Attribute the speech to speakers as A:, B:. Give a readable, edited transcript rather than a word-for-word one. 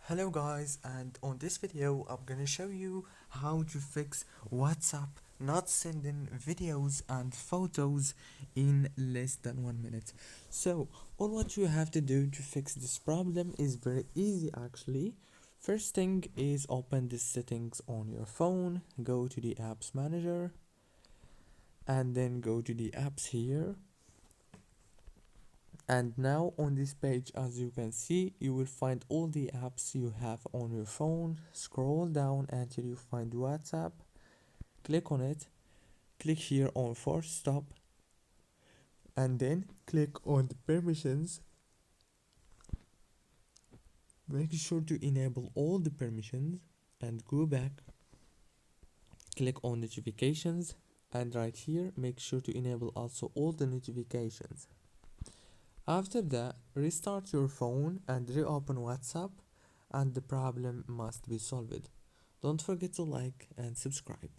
A: Hello guys, and on this video I'm gonna show you how to fix WhatsApp not sending videos and photos in less than 1 minute. So all what you have to do to fix this problem is very easy actually. First thing is open the settings on your phone, go to the apps manager, and then go to the apps here. And now on this page, as you can see, you will find all the apps you have on your phone. Scroll down until you find WhatsApp, click on it, click here on force stop, and then click on the permissions. Make sure to enable all the permissions and go back, click on notifications, and right here make sure to enable also all the notifications. After that, restart your phone and reopen WhatsApp, and the problem must be solved. Don't forget to like and subscribe.